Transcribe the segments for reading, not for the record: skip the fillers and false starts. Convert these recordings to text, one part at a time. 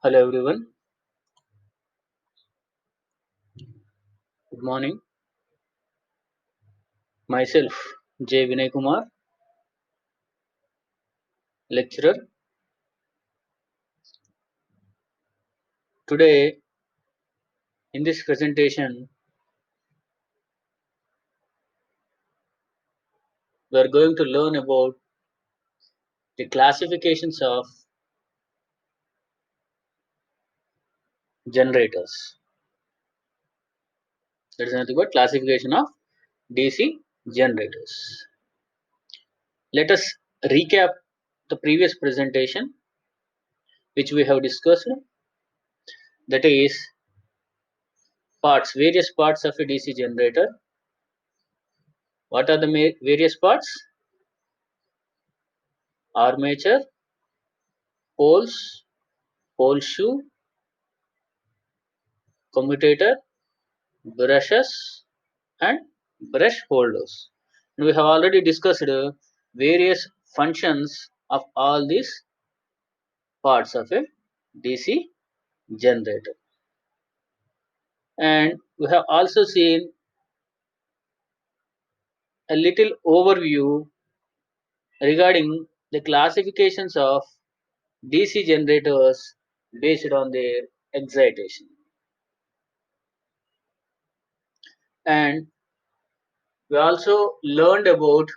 Hello everyone, good morning. Myself J. Vinay Kumar, lecturer. Today in this presentation we are going to learn about the classifications of generators. That is nothing but classification of DC generators. Let us recap the previous presentation which we have discussed, that is various parts of a DC generator. What are the various parts? Armature, poles, pole shoe, commutator, brushes, and brush holders. And we have already discussed various functions of all these parts of a DC generator. And we have also seen a little overview regarding the classifications of DC generators based on their excitation. And we also learned about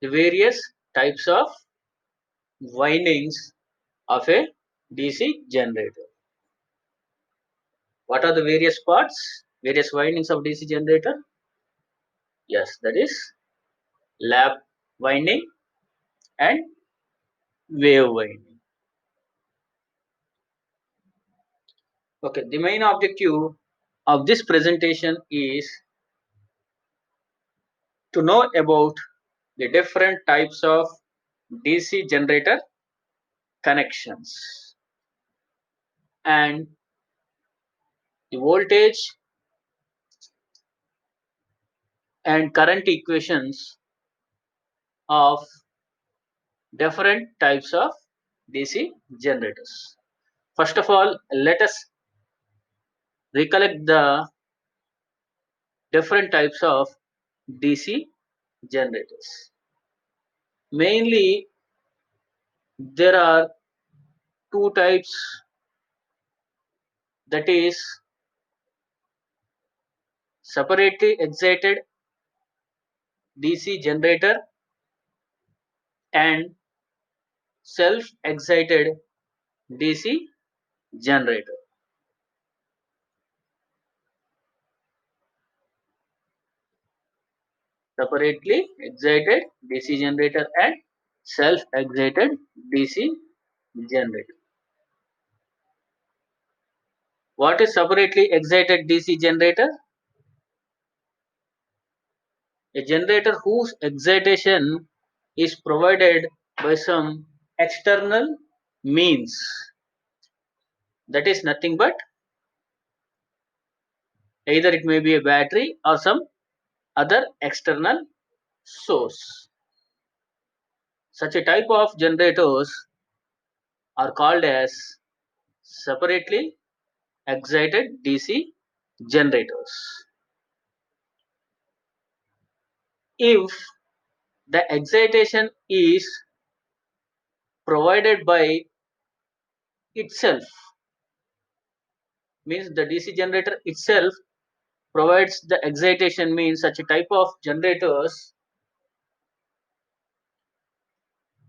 the various types of windings of a DC generator. What are the various parts, various windings of DC generator? Yes, that is lap winding and wave winding. Okay, the main objective of this presentation is to know about the different types of DC generator connections and the voltage and current equations of different types of DC generators. First of all, let us recollect the different types of DC generators. Mainly, there are two types, that is separately excited DC generator and self excited DC generator. Separately excited DC generator and self excited DC generator. What is separately excited DC generator? A generator whose excitation is provided by some external means, that is nothing but either it may be a battery or some other external source. Such a type of generators are called as separately excited DC generators. If the excitation is provided by itself, means the DC generator itself provides the excitation, means such a type of generators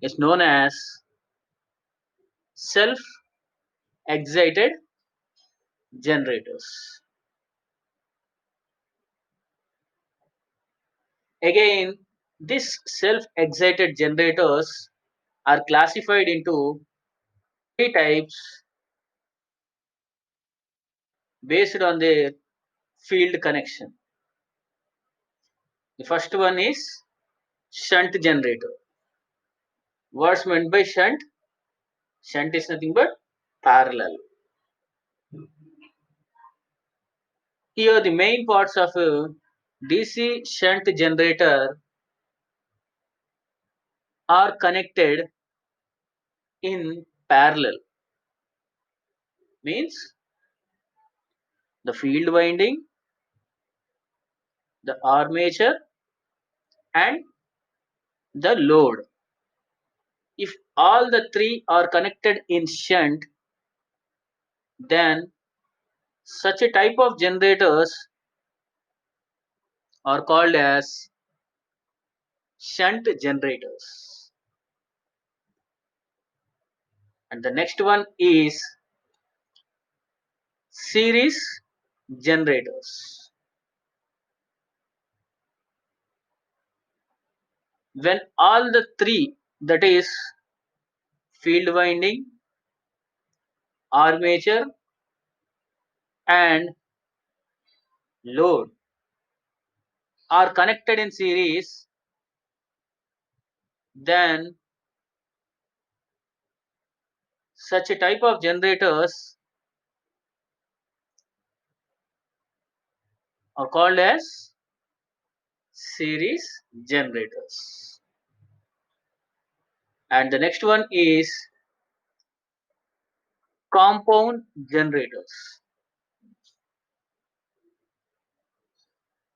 is known as self excited generators. Again, these self excited generators are classified into three types based on their field connection. The first one is shunt generator. What's meant by shunt? Shunt is nothing but parallel. Here the main parts of a DC shunt generator are connected in parallel. means the field winding, the armature, and the load. If all the three are connected in shunt, then such a type of generators are called as shunt generators. And the next one is series generators. When all the three, that is field winding, armature, and load, are connected in series, then such a type of generators are called as series generators. And the next one is compound generators.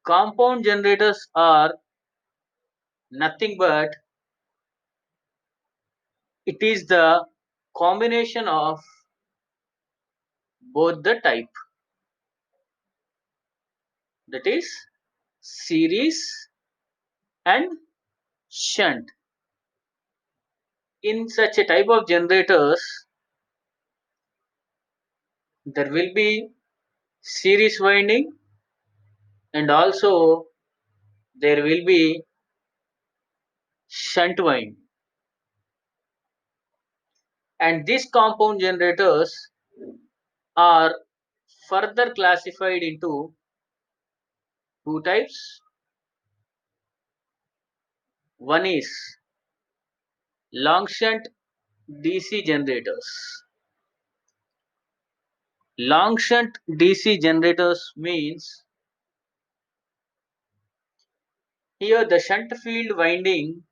Compound generators are nothing but it is the combination of both the type, that is series and shunt. In such a type of generators, there will be series winding and also there will be shunt winding. And these compound generators are further classified into two types. One is long shunt DC generators. Long shunt DC generators means here the shunt field winding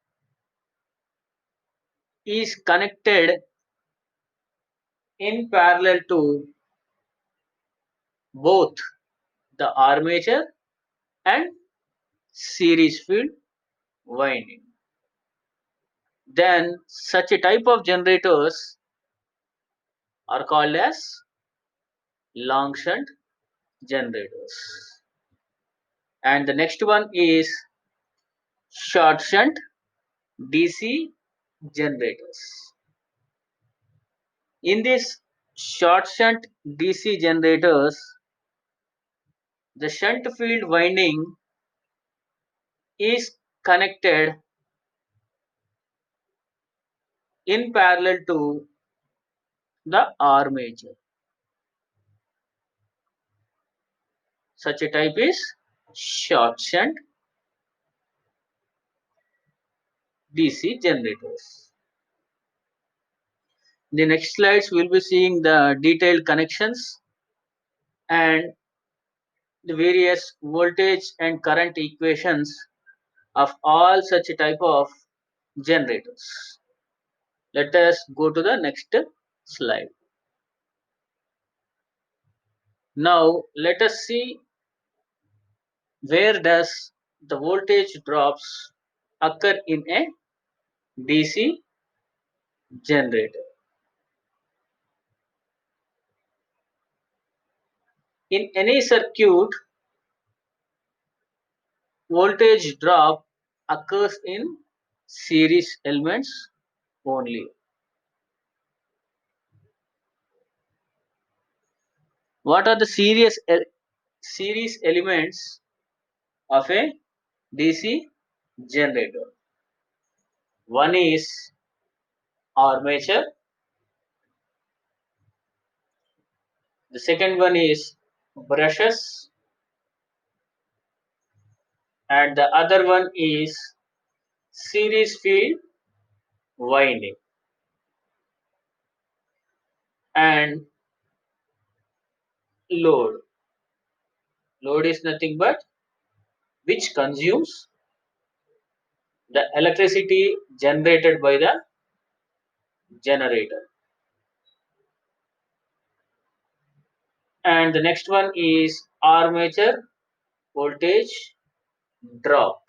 is connected in parallel to both the armature and series field winding. Then such a type of generators are called as long shunt generators. And the next one is short shunt DC generators. In this short shunt DC generators, the shunt field winding is connected in parallel to the armature. Such a type is short shunt DC generators. In the next slides, we will be seeing the detailed connections and the various voltage and current equations of all such a type of generators. Let us go to the next slide. Now let us see where does the voltage drops occur in a DC generator. In any circuit, voltage drop occurs in series elements only. What are the series elements of a DC generator? One is armature, the second one is brushes, and the other one is series field winding. And load. Load is nothing but which consumes the electricity generated by the generator. And the next one is armature voltage drop.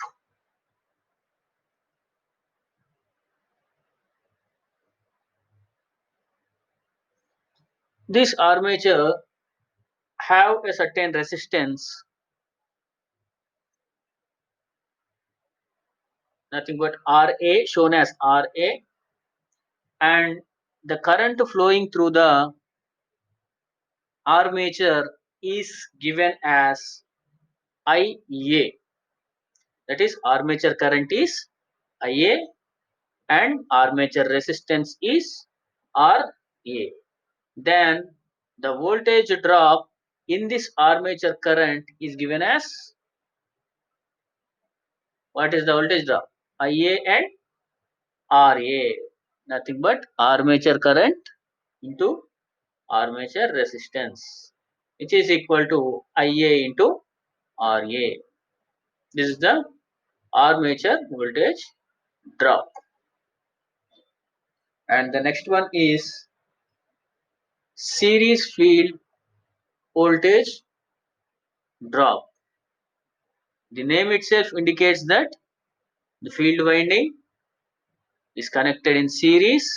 This armature have a certain resistance, nothing but Ra, shown as Ra, and the current flowing through the armature is given as Ia. That is, armature current is Ia and armature resistance is Ra. Then the voltage drop in this armature current is given as, what is the voltage drop? Ia and Ra, nothing but armature current into armature resistance, which is equal to Ia into Ra. This is the armature voltage drop. And the next one is series field voltage drop. The name itself indicates that the field winding is connected in series,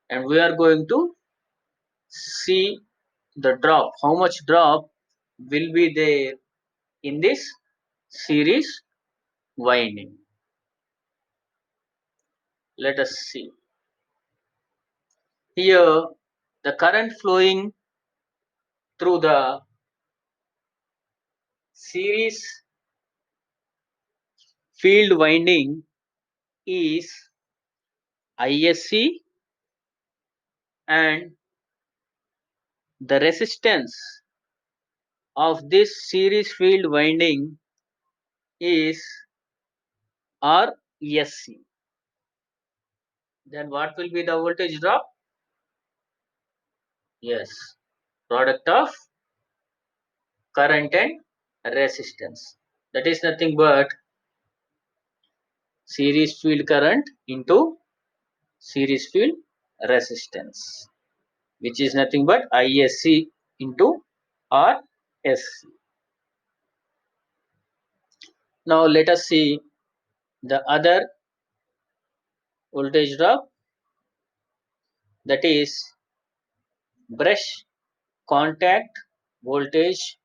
and we are going to see the drop, how much drop will be there in this series winding. Let us see. Here the current flowing through the series field winding is Isc, and the resistance of this series field winding is Rsc. Then what will be the voltage drop? Yes, product of current and resistance. That is nothing but series field current into series field resistance, which is nothing but Isc into Rsc. Now let us see the other voltage drop, that is brush contact voltage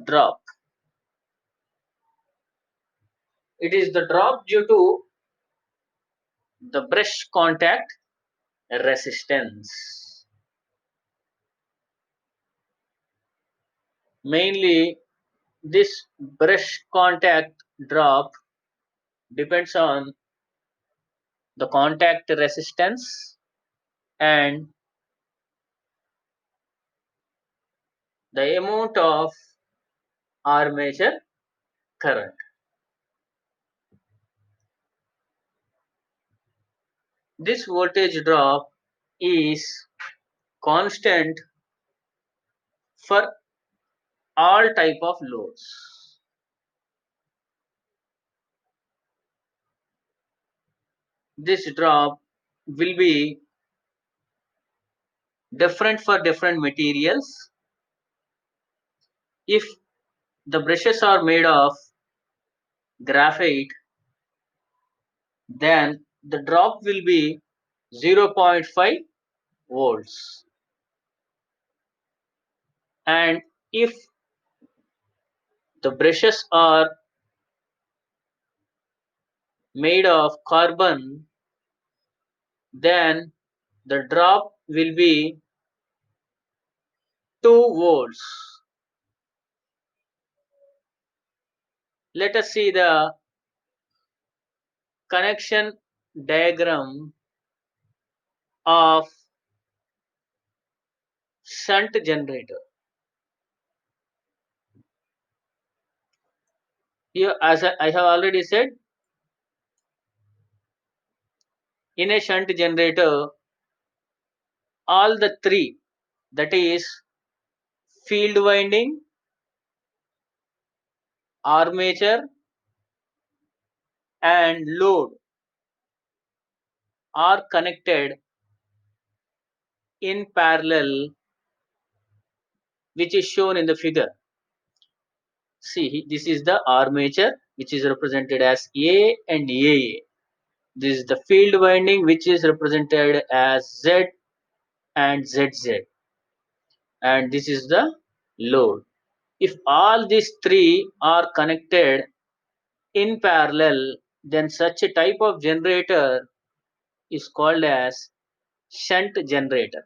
drop. It is the drop due to the brush contact resistance. Mainly this brush contact drop depends on the contact resistance and the amount of armature current. This voltage drop is constant for all type of loads. This drop will be different for different materials. If the brushes are made of graphite, then the drop will be 0.5 volts. And if the brushes are made of carbon, then the drop will be 2 volts. Let us see the connection diagram of shunt generator. Here, as I have already said, in a shunt generator, all the three, that is field winding, armature and load, are connected in parallel which is shown in the figure. See, this is the armature which is represented as A and AA. This is the field winding which is represented as Z and ZZ. And this is the load. If all these three are connected in parallel, then such a type of generator is called as shunt generator.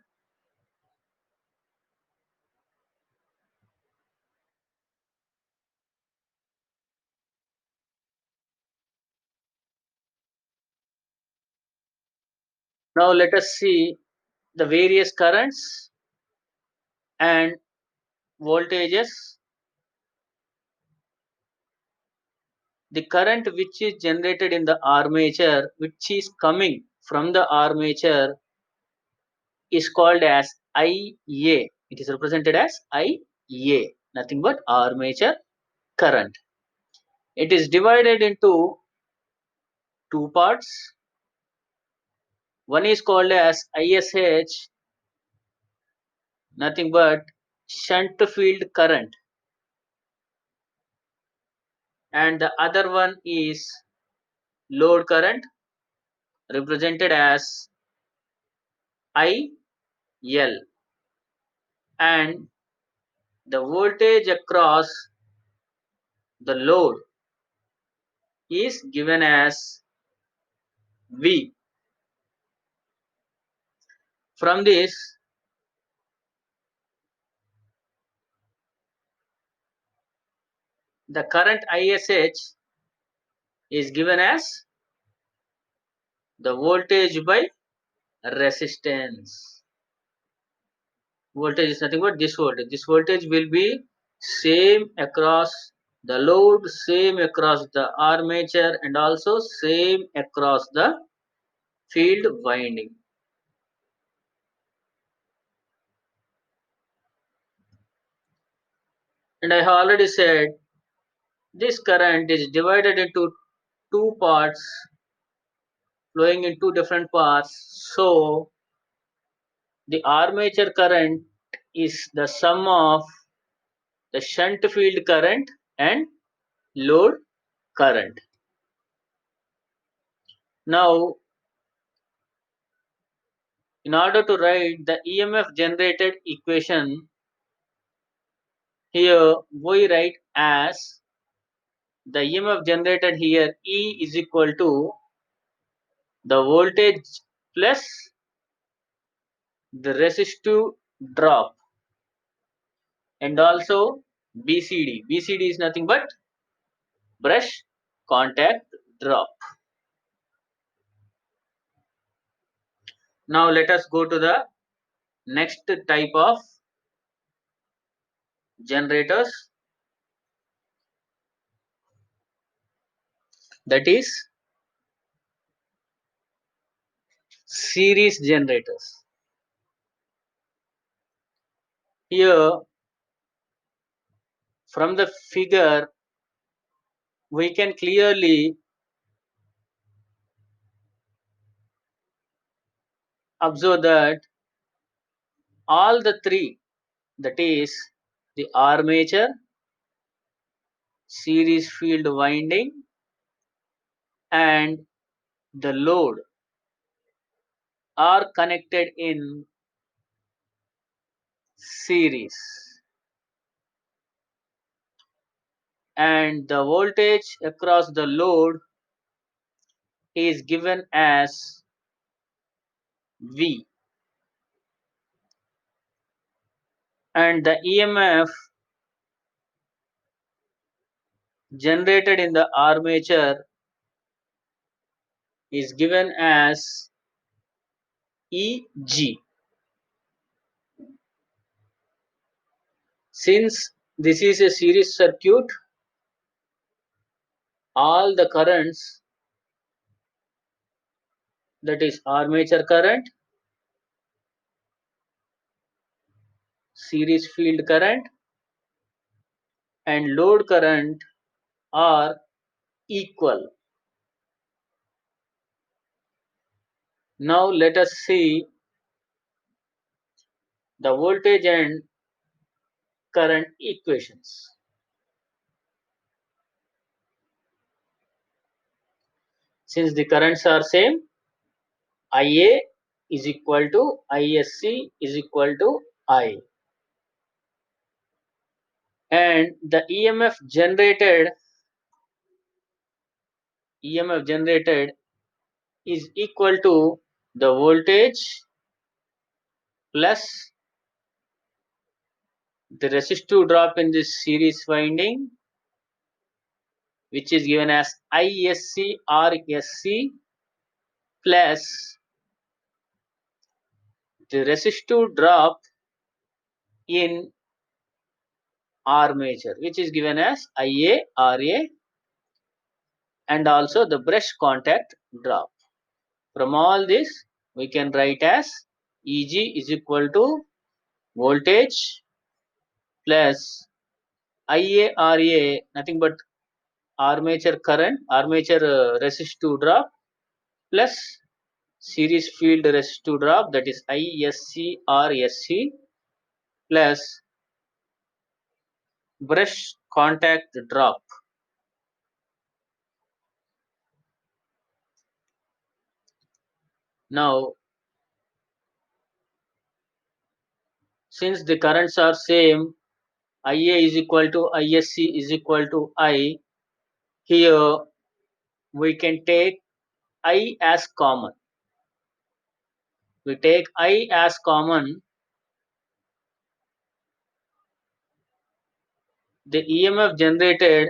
Now let us see the various currents and voltages. The current which is generated in the armature, which is coming from the armature, is called as IA. It is represented as IA, nothing but armature current. It is divided into two parts. One is called as ISH, nothing but shunt field current, and the other one is load current, represented as IL, and the voltage across the load is given as V. From this, the current ISH is given as the voltage by resistance. Voltage is nothing but this voltage. This voltage will be same across the load, same across the armature, and also same across the field winding. And I have already said this current is divided into two parts, flowing in two different paths. So the armature current is the sum of the shunt field current and load current. Now, in order to write the EMF generated equation, here we write as the EMF generated here E is equal to the voltage plus the resistive drop, and also BCD. BCD is nothing but brush contact drop. Now let us go to the next type of generators, that is series generators. Here from the figure we can clearly observe that all the three, that is the armature, series field winding, and the load, are connected in series, and the voltage across the load is given as V, and the EMF generated in the armature is given as EG. Since this is a series circuit, all the currents, that is armature current, series field current, and load current are equal. Now let us see the voltage and current equations. Since the currents are same, IA is equal to ISC is equal to I. And the EMF generated is equal to the voltage plus the resistive drop in this series winding, which is given as ISC RSC, plus the resistive drop in armature, which is given as IA RA, and also the brush contact drop. From all this, we can write as EG is equal to voltage plus IA RA, nothing but armature current, armature resistive drop, plus series field resistive drop, that is ISC RSC, plus brush contact drop. Now, since the currents are same, IA is equal to ISC is equal to I, here we can take I as common. We take I as common, the EMF generated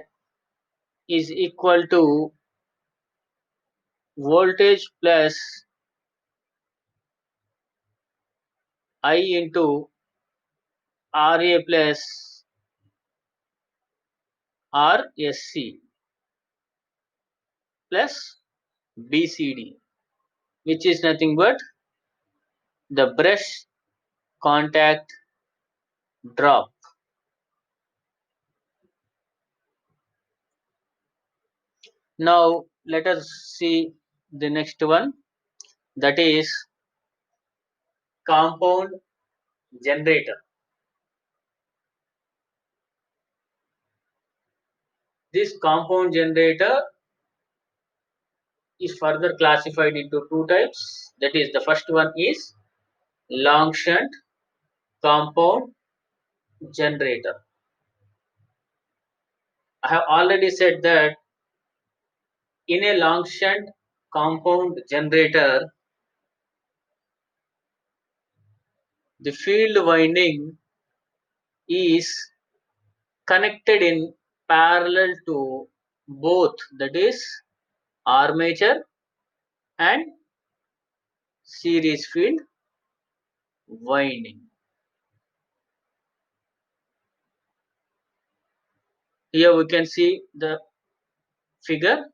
is equal to voltage plus I into RA plus RSC plus BCD, which is nothing but the brush contact drop. Now let us see the next one, that is compound generator. This compound generator is further classified into two types. That is, the first one is long shunt compound generator. I have already said that in a long shunt compound generator, the field winding is connected in parallel to both, that is armature and series field winding. Here we can see the figure.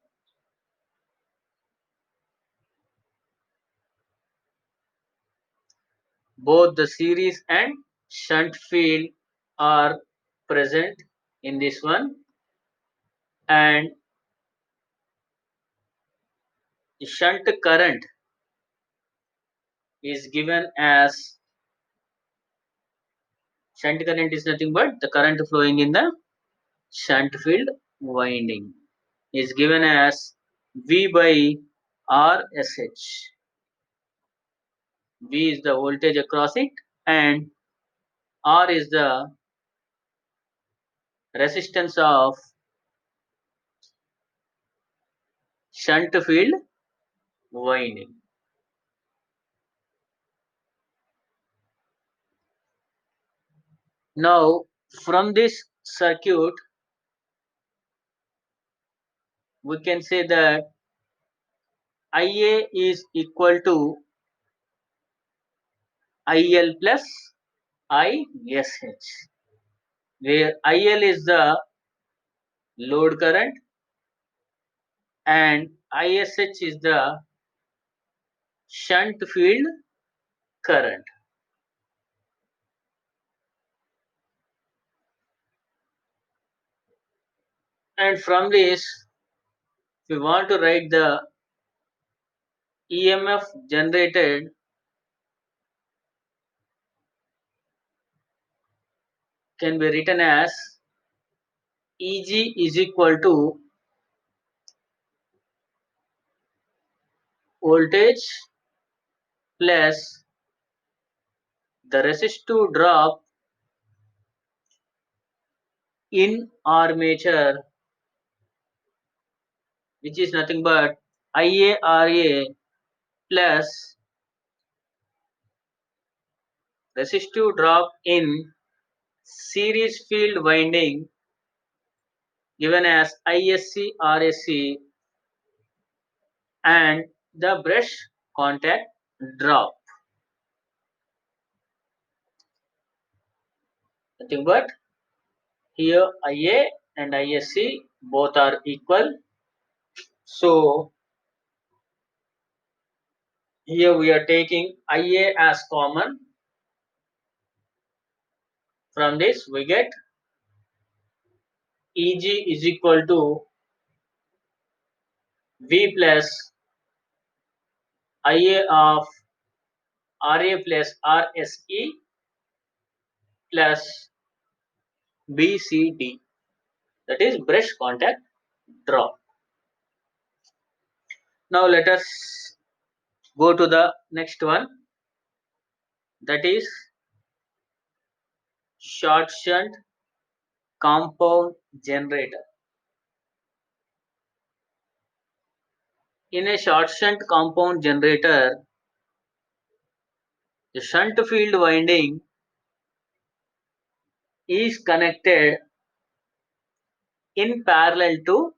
Both the series and shunt field are present in this one, and the shunt current is given as, shunt current is nothing but the current flowing in the shunt field winding, is given as V by RSH. V is the voltage across it and R is the resistance of shunt field winding. Now from this circuit we can say that IA is equal to IL plus ISH, where IL is the load current and ISH is the shunt field current. And from this, if we want to write the EMF generated, can be written as Eg is equal to voltage plus the resistive drop in armature, which is nothing but IaRa plus resistive drop in series field winding given as ISC RSC and the brush contact drop. Nothing but here Ia and ISC both are equal. So here we are taking Ia as common. From this we get Eg is equal to V plus Ia of Ra plus Rse plus BCD, that is brush contact drop. Now let us go to the next one, that is short shunt compound generator. In a short shunt compound generator, the shunt field winding is connected in parallel to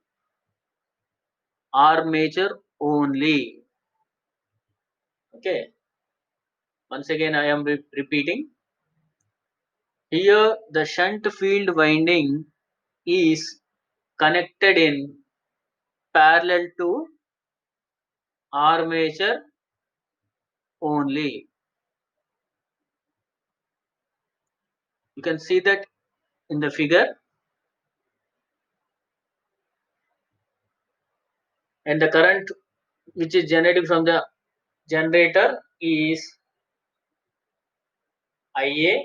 armature only. Okay, once again I am repeating. Here the shunt field winding is connected in parallel to armature only. You can see that in the figure, and the current which is generated from the generator is Ia,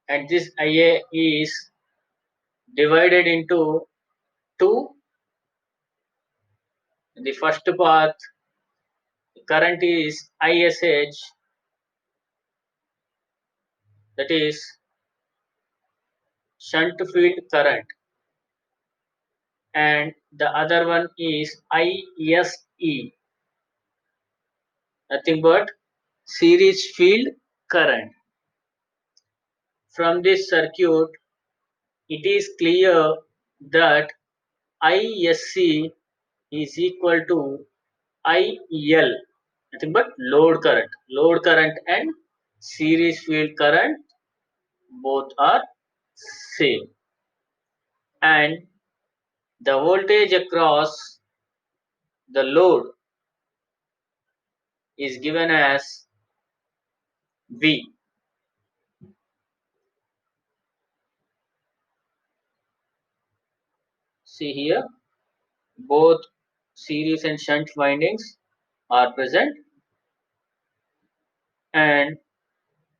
and this Ia is divided into two. In the first path, the current is ISH, that is shunt field current, and the other one is ISE, nothing but series field current. From this circuit, it is clear that ISC is equal to IL, nothing but load current. Load current and series field current both are same, and the voltage across the load is given as V. See here, both series and shunt windings are present, and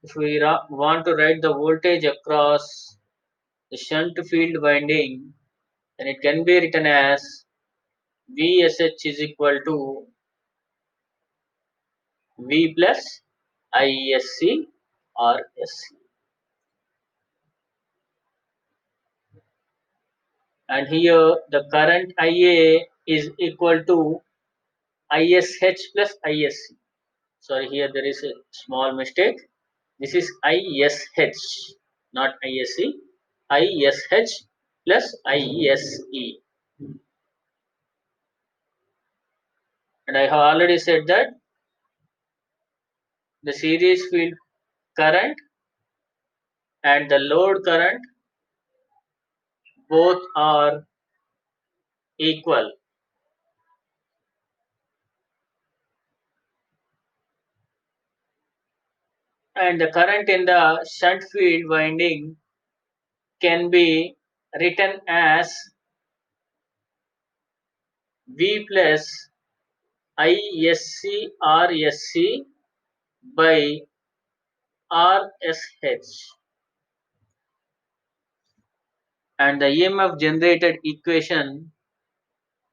if we want to write the voltage across the shunt field winding, then it can be written as VSH is equal to V plus ISC or SC. And here the current Ia is equal to ISH plus ISC. Sorry, here there is a small mistake. This is ISH, not ISC. ISH plus ISE. And I have already said that the series field current and the load current both are equal, and the current in the shunt field winding can be written as V plus ISC RSC by RSH. and the EMF generated equation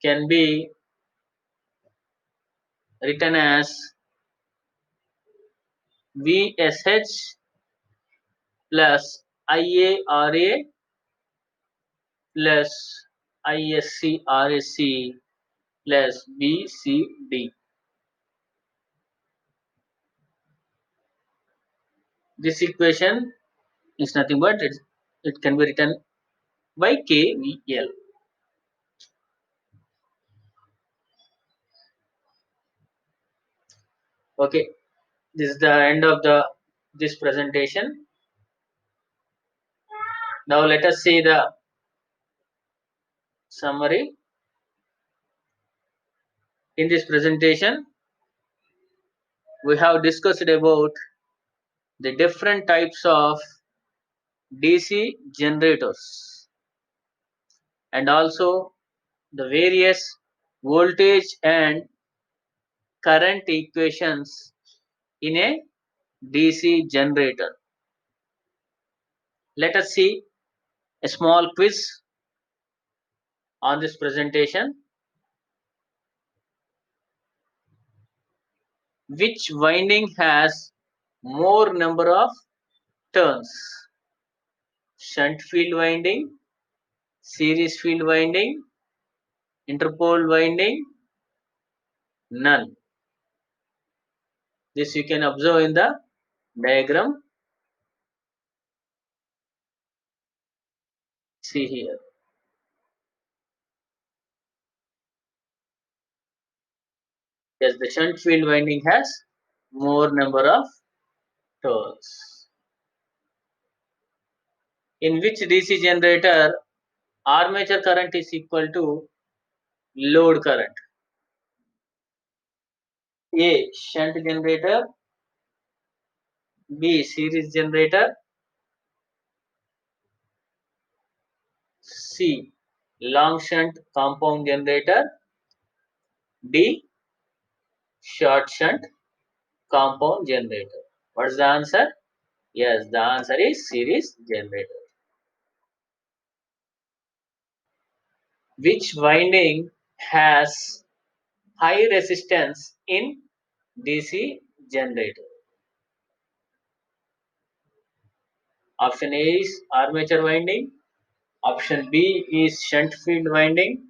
can be written as VSH plus IARA plus ISCRSC plus BCD. This equation is nothing but it can be written by KVL. Okay, this is the end of this presentation. Now let us see the summary. In this presentation, we have discussed about the different types of DC generators and also the various voltage and current equations in a DC generator. Let us see a small quiz on this presentation. Which winding has more number of turns? Shunt field winding, series field winding, interpole winding, none. This you can observe in the diagram. See here. Yes, the shunt field winding has more number of turns. In which DC generator armature current is equal to load current? A. Shunt generator, B. Series generator, C. Long shunt compound generator, D. Short shunt compound generator. What is the answer? Yes, the answer is series generator. Which winding has high resistance in DC generator? Option A is armature winding. Option B is shunt field winding.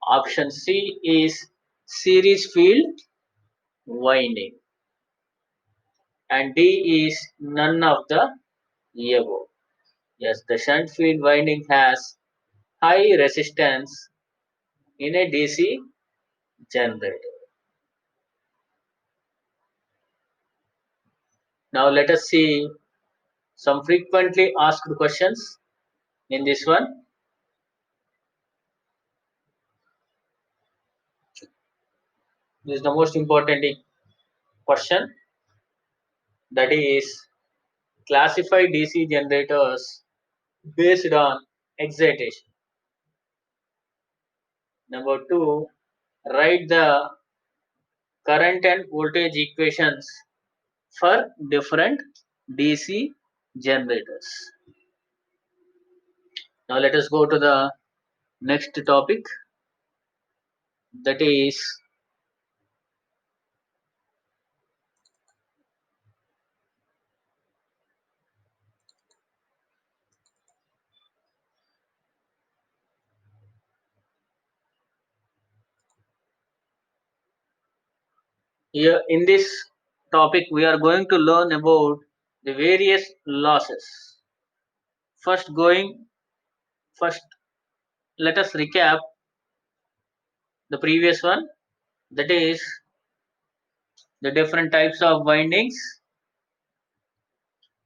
Option C is series field winding. And D is none of the above. Yes, the shunt field winding has high resistance in a DC generator. Now let us see some frequently asked questions in this one. This is the most important question, that is classify DC generators based on excitation. Number 2, write the current and voltage equations for different DC generators. Now let us go to the next topic, that is here in this topic we are going to learn about the various losses. First let us recap the previous one, that is the different types of windings: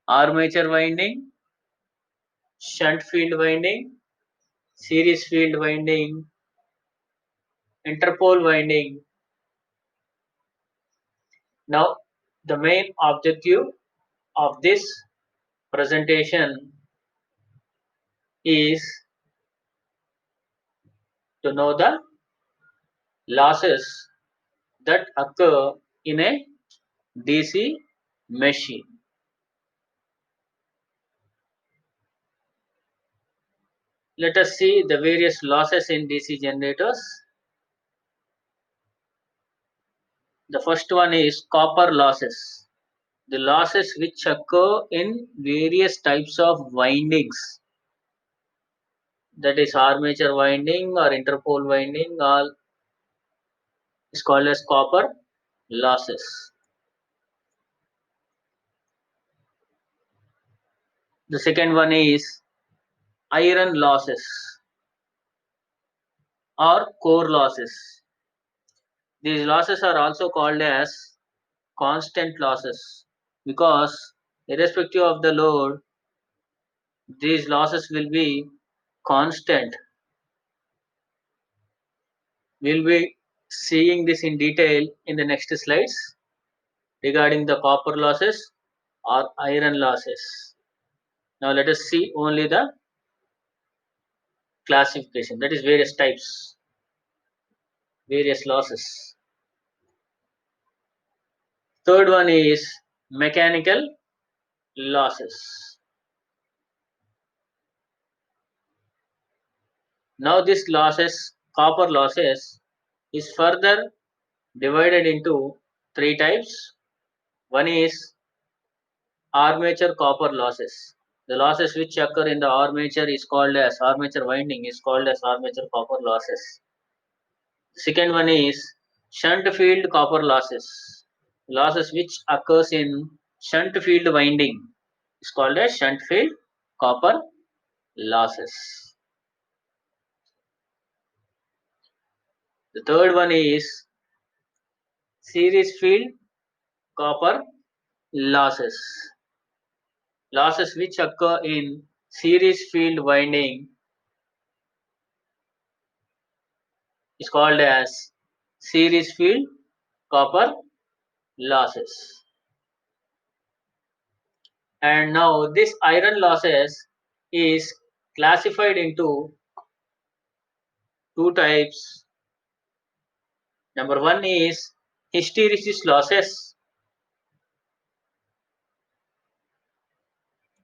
armature winding, shunt field winding, series field winding, interpole winding. Now the main objective of this presentation is to know the losses that occur in a DC machine. Let us see the various losses in DC generators. The first one is copper losses. The losses which occur in various types of windings, that is armature winding or interpole winding, all is called as copper losses. The second one is iron losses or core losses. These losses are also called as constant losses because irrespective of the load, these losses will be constant. We'll be seeing this in detail in the next slides regarding the copper losses or iron losses. Now let us see only the classification, that is various types, various losses. Third one is mechanical losses. Now this losses, copper losses, is further divided into three types. One is armature copper losses. The losses which occur in the armature is called as armature winding is called as armature copper losses. Second one is shunt field copper losses. Losses which occurs in shunt field winding is called as shunt field copper losses. The third one is series field copper losses. Losses which occur in series field winding is called as series field copper losses. And now this iron losses is classified into two types. Number one is hysteresis losses.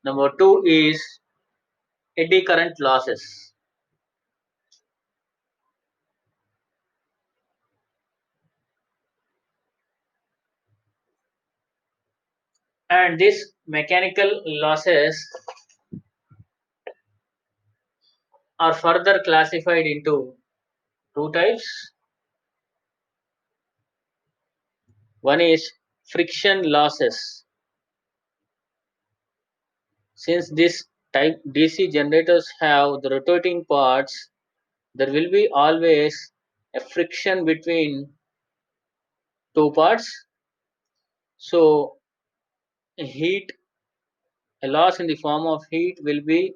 Number two is eddy current losses. And these mechanical losses are further classified into two types. One is friction losses. Since this type DC generators have the rotating parts, there will be always a friction between two parts. So heat, a loss in the form of heat will be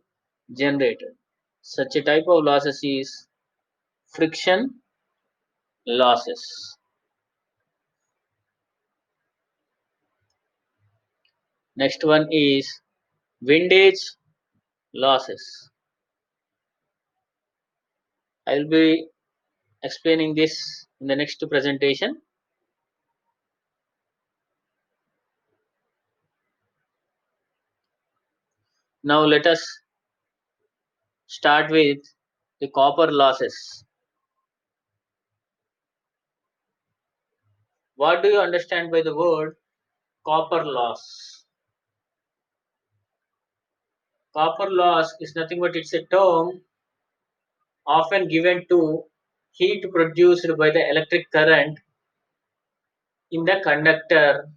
generated. Such a type of losses is friction losses. Next one is windage losses. I will be explaining this in the next presentation. Now let us start with the copper losses. What do you understand by the word copper loss? Copper loss is nothing but it's a term often given to heat produced by the electric current in the conductor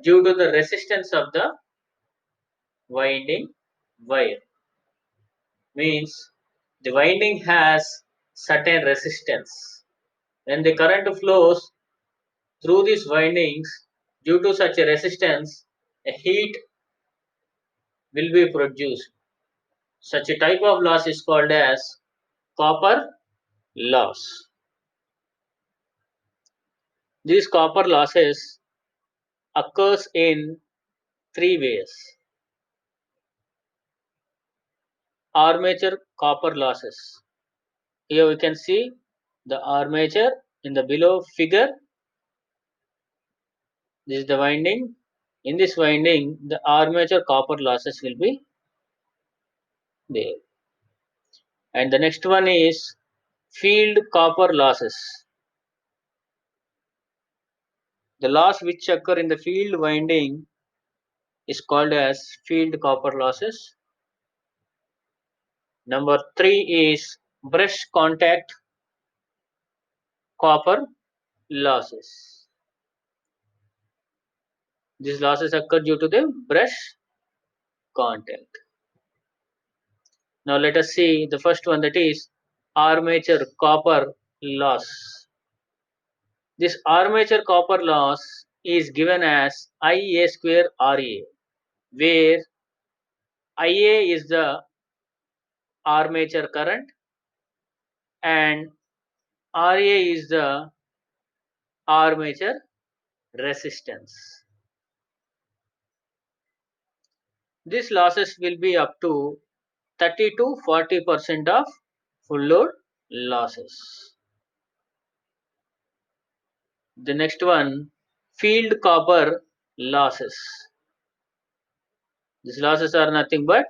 due to the resistance of the winding wire. Means the winding has certain resistance. When the current flows through these windings, due to such a resistance, a heat will be produced. Such a type of loss is called as copper loss. These copper losses occurs in three ways. Armature copper losses. Here we can see the armature in the below figure. This is the winding. In this winding, the armature copper losses will be there. And the next one is field copper losses. The loss which occur in the field winding is called as field copper losses. Number 3 is brush contact copper losses. These losses occur due to the brush contact. Now let us see the first one, that is armature copper loss. This armature copper loss is given as Ia square Ra, where Ia is the armature current and Ra is the armature resistance. These losses will be up to 30 to 40% of full load losses. The next one, field copper losses. These losses are nothing but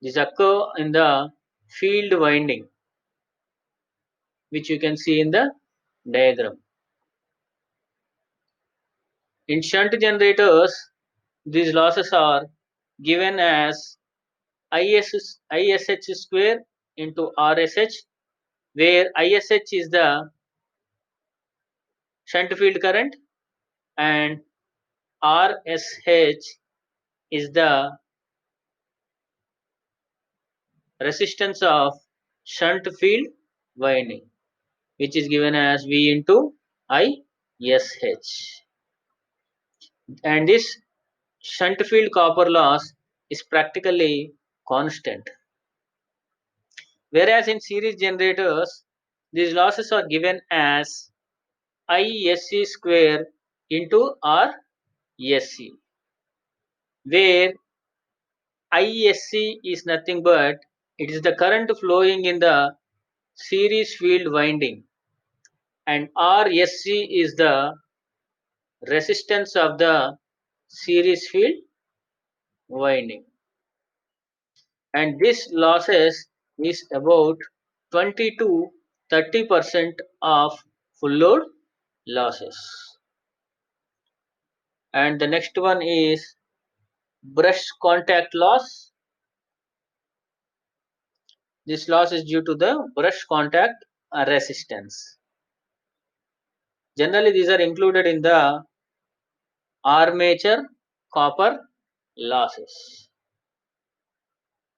these occur in the field winding, which you can see in the diagram. In shunt generators, these losses are given as ISH square into RSH, where ISH is the shunt field current and RSH is the resistance of shunt field winding, which is given as V into ISH. And this shunt field copper loss is practically constant. Whereas in series generators, these losses are given as ISC square into RSC, where ISC is nothing but it is the current flowing in the series field winding, and RSC is the resistance of the series field winding. And this losses is about 20 to 30% of full load losses. And the next one is brush contact loss. This loss is due to the brush contact resistance. Generally, these are included in the armature copper losses.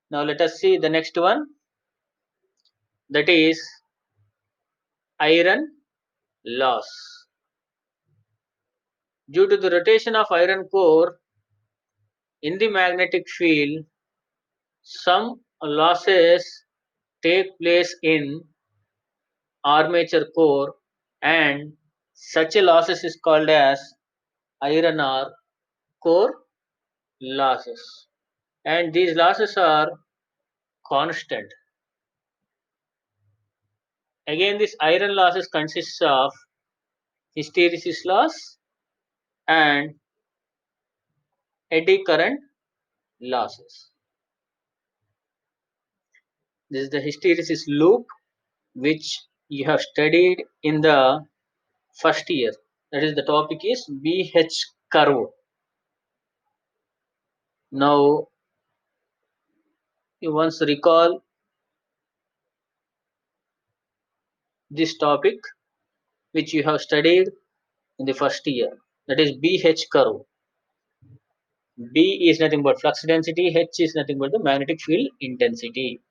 Now let us see the next one, that is iron loss. Due to the rotation of iron core in the magnetic field, some losses take place in armature core, and such a losses is called as iron ore core losses, and these losses are constant. Again, this iron losses consists of hysteresis loss and eddy current losses. This is the hysteresis loop which you have studied in the first year. That is, the topic is BH curve. Now you once recall this topic which you have studied in the first year, that is BH curve. B is nothing but flux density, H is nothing but the magnetic field intensity.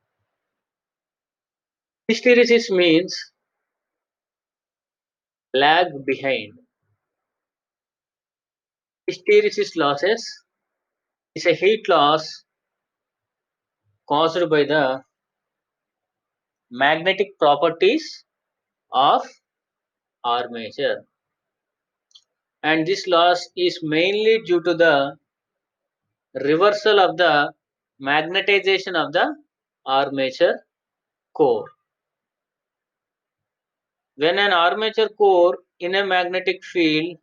Hysteresis means lag behind. Hysteresis losses is a heat loss caused by the magnetic properties of armature, and this loss is mainly due to the reversal of the magnetization of the armature core. When an armature core in a magnetic field,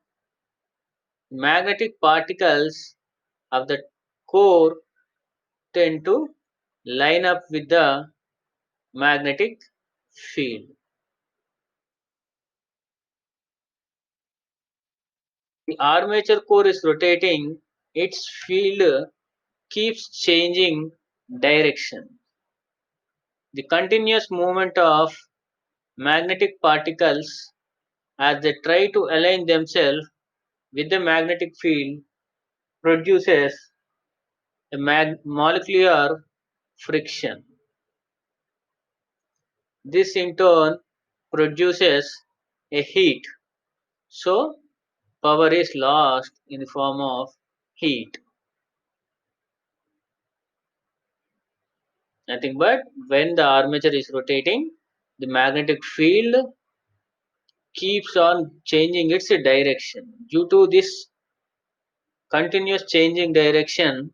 magnetic particles of the core tend to line up with the magnetic field. The armature core is rotating, its field keeps changing direction. The continuous movement of magnetic particles as they try to align themselves with the magnetic field produces a molecular friction. This in turn produces a heat. So, power is lost in the form of heat. Nothing but when the armature is rotating, the magnetic field keeps on changing its direction. Due to this continuous changing direction,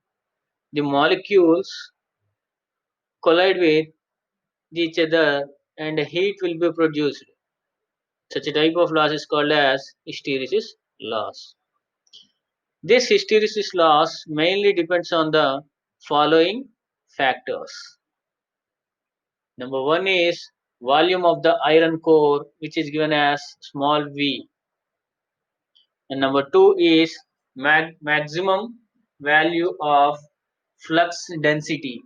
the molecules collide with each other and heat will be produced. Such a type of loss is called as hysteresis loss. This hysteresis loss mainly depends on the following factors. Number one is volume of the iron core, which is given as small v. And number two is maximum value of flux density,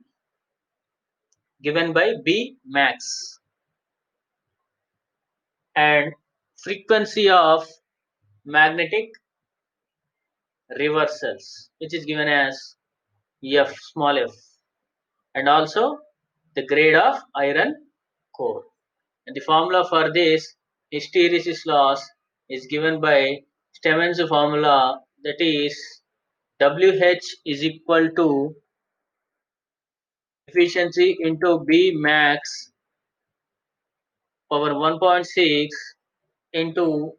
given by B max, and frequency of magnetic reversals, which is given as F small f, and also the grade of iron core. And the formula for this hysteresis loss is given by Stevens formula, that is WH is equal to efficiency into B max power 1.6 into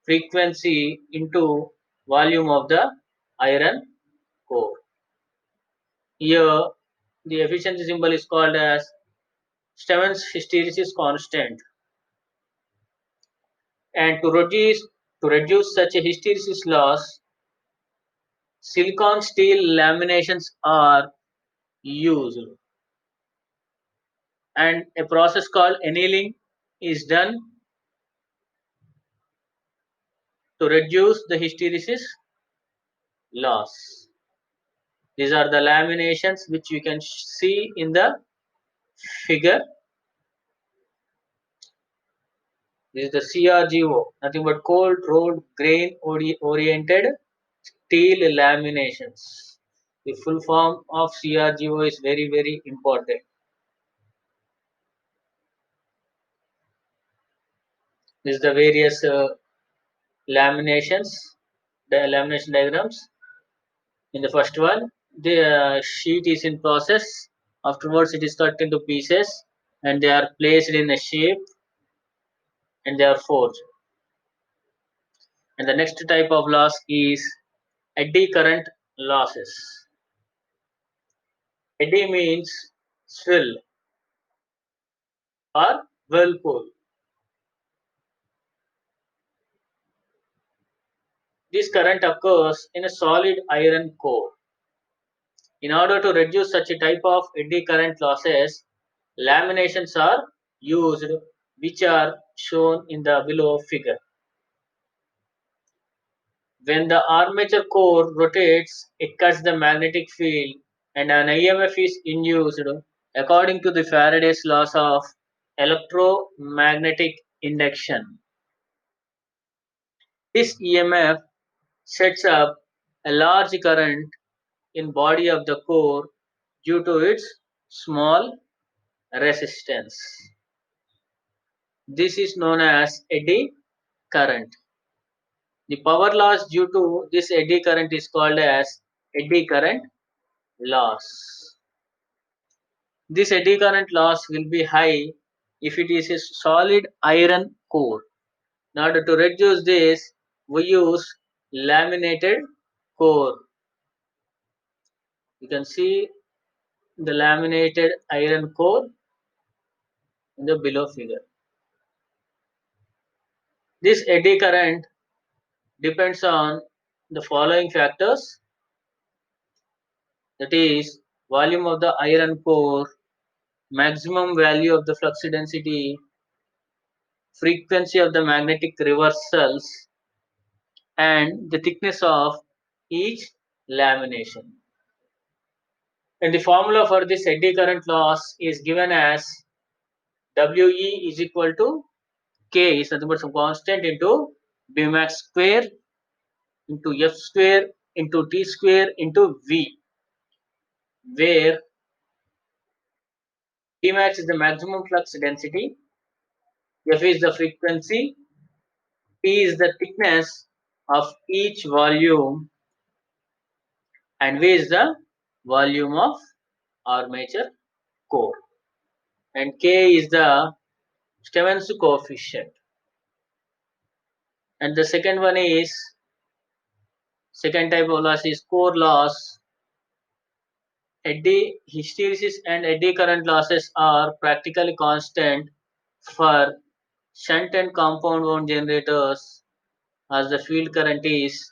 frequency into volume of the iron core. Here the efficiency symbol is called as Stevens hysteresis constant, and to reduce such a hysteresis loss, silicon steel laminations are used, and a process called annealing is done to reduce the hysteresis loss. These are the laminations which you can see in the figure. This is the CRGO, nothing but cold rolled grain oriented steel laminations. The full form of CRGO is very important. This is the various laminations, the lamination diagrams. In the first one, the sheet is in process. Afterwards, it is cut into pieces and they are placed in a shape and they are forged. And the next type of loss is eddy current losses. Eddy means swirl or whirlpool. This current occurs in a solid iron core. In order to reduce such a type of eddy current losses, laminations are used, which are shown in the below figure. When the armature core rotates, it cuts the magnetic field and an EMF is induced according to the Faraday's laws of electromagnetic induction. This EMF sets up a large current in body of the core due to its small resistance. This is known as eddy current. The power loss due to this eddy current is called as eddy current loss. This eddy current loss will be high if it is a solid iron core. In order to reduce this, we use laminated core. You can see the laminated iron core in the below figure. This eddy current depends on the following factors, that is volume of the iron core, maximum value of the flux density, frequency of the magnetic reversals, and the thickness of each lamination. And the formula for this eddy current loss is given as WE is equal to K is nothing but some constant into Bmax square into F square into T square into V, where Bmax is the maximum flux density, F is the frequency, T is the thickness of each volume, and V is the volume of armature core, and K is the Stevens coefficient. And the second one is, second type of loss is core loss. Eddy hysteresis and eddy current losses are practically constant for shunt and compound wound generators, as the field current is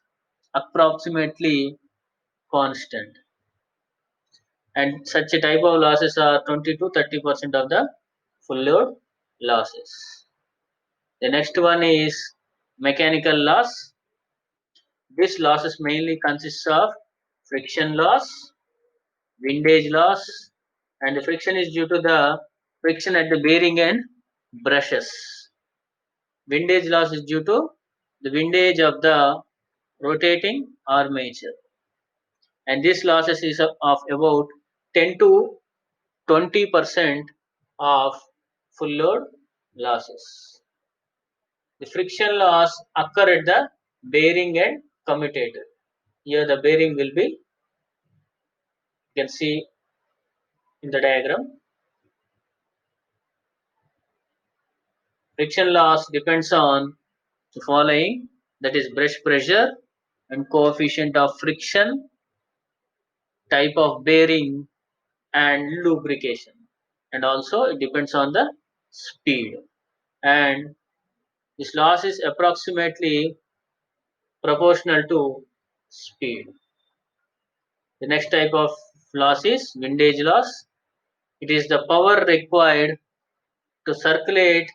approximately constant. And such a type of losses are 20 to 30% of the full load losses. The next one is mechanical loss. This losses mainly consists of friction loss, windage loss, and the friction is due to the friction at the bearing and brushes. Windage loss is due to the windage of the rotating armature, and this losses is of about 10 to 20% of full load losses. The friction loss occur at the bearing and commutator. Here the bearing will be, you can see in the diagram. Friction loss depends on the following, that is brush pressure and coefficient of friction, type of bearing, and lubrication. And also it depends on the speed. And this loss is approximately proportional to speed. The next type of loss is windage loss. It is the power required to circulate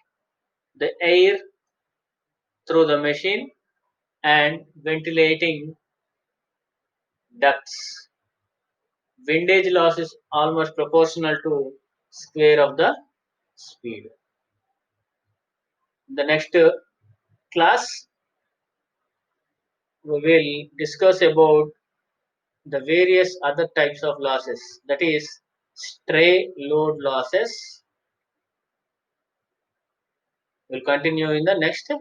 the air through the machine and ventilating ducts. Windage loss is almost proportional to square of the speed. The next class we will discuss about the various other types of losses, that is stray load losses. We'll continue in the next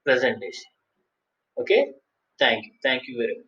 presentation. Okay, thank you very much.